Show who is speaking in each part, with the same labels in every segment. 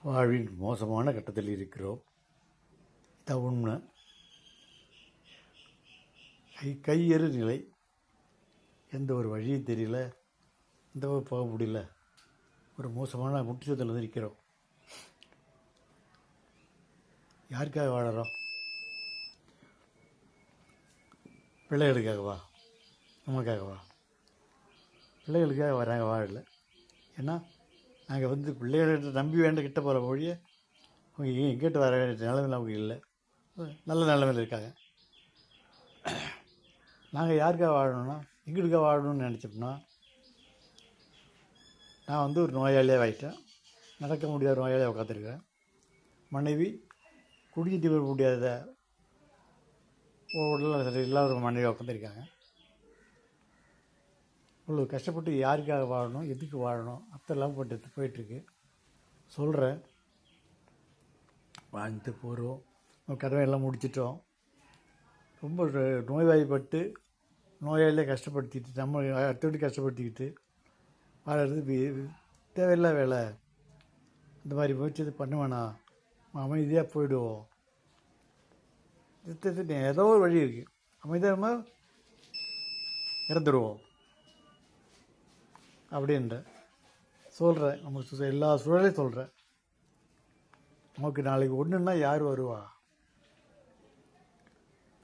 Speaker 1: வாழ்வின் மோசமான கட்டத்தில் இருக்கிறோம். இதான் உண்மை. கையெறு நிலை. எந்த ஒரு வழியும் தெரியல, எந்த ஒரு போக முடியல. ஒரு மோசமான முக்கியத்தில் இருக்கிறோம். யாருக்காக வாழறோம்? பிள்ளைகளுக்காகவா? நமக்காகவா? பிள்ளைகளுக்காக வராங்க வாழல. ஏன்னா நாங்கள் பிள்ளைகளை நம்பி கிட்ட போகிற மொழியை அவங்க எங்கிட்ட வர வேண்டிய நிலைமையில் அவங்க இல்லை, நல்ல நிலைமையில் இருக்காங்க. நாங்கள் யாருக்காக வாழணும்னா எங்களுக்காக வாழணும்னு நினச்சோம்னா, நான் ஒரு நோயாளியாக ஆகிட்டேன். நடக்க முடியாத நோயாளியாக உட்காந்துருக்கேன். மனைவி குடிக்கிட்டு வர முடியாத உடல் சரி இல்லாத ஒரு மனைவி உட்காந்துருக்காங்க. இவ்வளோ கஷ்டப்பட்டு யாருக்காக வாழணும், எதுக்கு வாழணும், அத்தெல்லாம் போயிட்டுருக்கு. சொல்கிறேன், வாழ்ந்துட்டு போகிறோம். நம்ம கடமையெல்லாம் முடிச்சிட்டோம். ரொம்ப நோய்வாய்ப்பட்டு நோயாளியே கஷ்டப்படுத்திக்கிட்டு நம்ம அடுத்தபடி கஷ்டப்படுத்திக்கிட்டு வாழறது தேவையில்லை வேலை. இந்த மாதிரி முயற்சி பண்ண வேணாம், அமைதியாக போயிடுவோம். ஏதோ ஒரு வழி இருக்குது, அமைதியாக இறந்துடுவோம் அப்படின்ற சொல்கிறேன். நம்ம எல்லா சூழலையும் சொல்கிறேன். நமக்கு நாளைக்கு ஒன்றுன்னா யார் வருவா?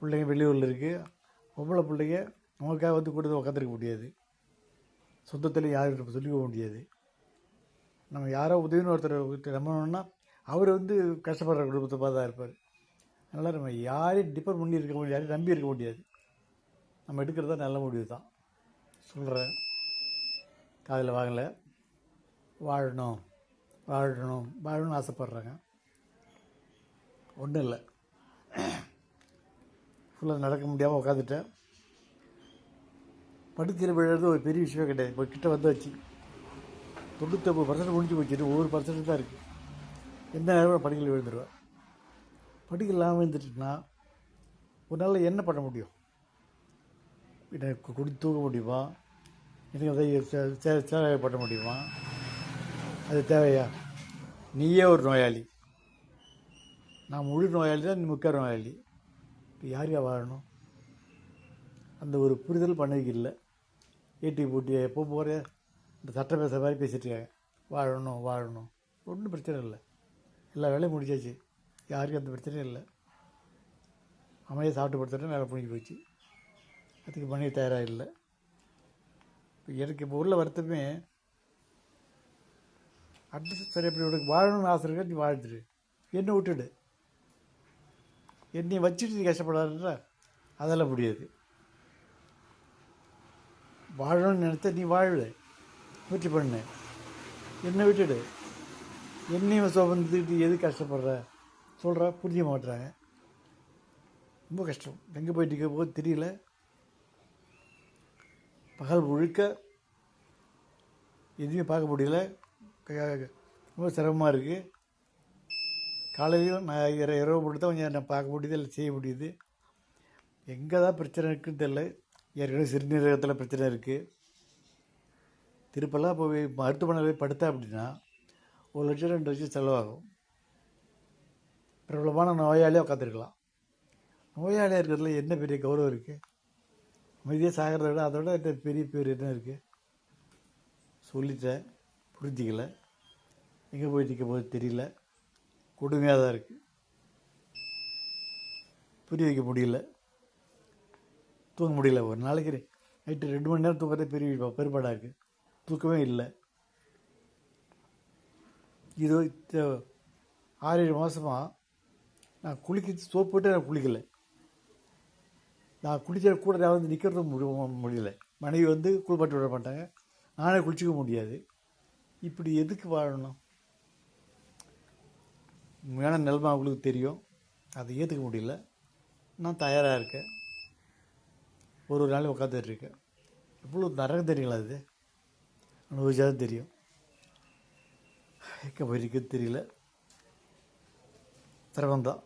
Speaker 1: பிள்ளைங்க வெளியூரில் இருக்குது. பொம்பளை பிள்ளைங்க நமக்காக கூட உட்காந்துருக்க முடியாது. சொந்தத்தில் யாரும் சொல்லிக்க முடியாது. நம்ம யாரோ உதவின்னு ஒருத்தர் நம்பணும்னா அவர் கஷ்டப்படுற குடும்பத்தை பார்த்து தான் இருப்பார். அதனால் நம்ம யாரையும் டிபெண்ட் பண்ணி இருக்க முடியாது, யாரையும் நம்பி இருக்க முடியாது. நம்ம எடுக்கிறது தான் நல்ல முடிவு தான். சொல்கிறேன், காதில் வாங்கலை. வாழணும் வாழணும் வாழணும்னு ஆசைப்பட்றாங்க. ஒன்றும் இல்லை, ஃபுல்லாக நடக்க முடியாமல் உட்காந்துட்டேன். படுக்கையில் விழுறது ஒரு பெரிய விஷயமே கிடையாது. இப்போ கிட்ட வச்சு 99% முடிஞ்சு போச்சு. 1% தான் இருக்குது. எந்த நேரம் படுக்கையில் விழுந்துருவேன். படுக்கை இல்லாமல் விழுந்துட்டுனா ஒரு நாள் என்ன பண்ண முடியும்? எனக்கு குடி தூக்க முடியுமா? எனக்கு அதை சேவை பண்ண முடியுமா? அது தேவையா? நீயே ஒரு நோயாளி, நான் முழு நோயாளி தான், நீ முக்கிய நோயாளி. இப்போ யாருக்கா வாழணும்? அந்த ஒரு புரிதல் பண்ணதுக்கு இல்லை. ஏட்டி போட்டி எப்போ போகிற இந்த சட்டை பேசுகிற மாதிரி பேசிகிட்டு இருக்காங்க. வாழணும் வாழணும், ஒன்றும் பிரச்சனை இல்லை. எல்லா வேலையும் முடிச்சாச்சு. யாருக்கும் அந்த பிரச்சனையும் இல்லை. அமைதியாக சாப்பிட்டு படுத்துட்டு வேலை முடிஞ்சு போச்சு. அதுக்கு பண்ணி தயாராக இல்லை. இப்போ எனக்கு இப்போ உள்ள வருத்தமே, அடுத்து சரி எப்படி உனக்கு வாழணும்னு ஆசை இருக்க, நீ வாழ்ந்துடு, என்னை விட்டுடு. என்னை வச்சுட்டு நீ கஷ்டப்படாதுன்ற அதெல்லாம் முடியாது. வாழணும்னு நினைத்த நீ வாழு, முயற்சி பண்ணு. என்னை விட்டுடு. என்னையும் சுமந்துட்டு எது கஷ்டப்படுற சொல்கிற, புரிய மாட்டுறாங்க. ரொம்ப கஷ்டம். எங்கே போயிட்டு இருக்க போது தெரியல. பகல் முழுக்க எதுவுமே பார்க்க முடியல. ரொம்ப சிரமமாக இருக்குது. காலையிலையும் நான் இரவு மட்டும் தான் கொஞ்சம் நான் பார்க்க முடியுது, இல்லை செய்ய முடியுது. எங்கே தான் பிரச்சனை இருக்குதுன்னு தெரியல. ஏற்கனவே சிறுநீரகத்தில் பிரச்சனை இருக்குது. திருப்பெல்லாம் போய் மருத்துவமனை போய் படுத்தா அப்படின்னா 1 லட்சம் 2 லட்சம் செலவாகும். பிரபலமான நோயாளியாக உட்காந்துருக்கலாம். நோயாளியாக இருக்கிறதுல என்ன பெரிய கௌரவம் இருக்குது? அமைதியாக சாகிறத விட அதோட பெரிய பேர் என்ன இருக்குது? சொல்லிட்டேன், புரிஞ்சிக்கல. எங்கே போயிட்டு இருக்க போது தெரியல. கொடுமையாக தான் இருக்குது. புரிய வைக்க முடியல. தூங்க முடியல. ஒரு நாளைக்கு நைட்டு 2 மணி நேரம் தூக்கத்தை பெரும்பாடாக இருக்குது. தூக்கமே இல்லை. இது 6-7 மாதமாக நான் சோப்பு போட்டு நான் குளிக்கலை. நான் குளிக்கிற கூட நான் நிற்கிறதும் முடியல. மனைவி குளிப்பாட்டி விட மாட்டாங்க, நானே குளிச்சிக்க முடியாது. இப்படி எதுக்கு வாழணும்? உண்மையான நிலைமை அவங்களுக்கு தெரியும். அதை ஏற்றுக்க முடியல. நான் தயாராக இருக்கேன். ஒரு நாளையும் உட்காந்துட்டு இருக்கேன். எவ்வளோ நரகம் தெரியுங்களா? அது அனுபவிச்சாதான் தெரியும். எங்கே போயிருக்குன்னு தெரியல. சிரமம்தான்.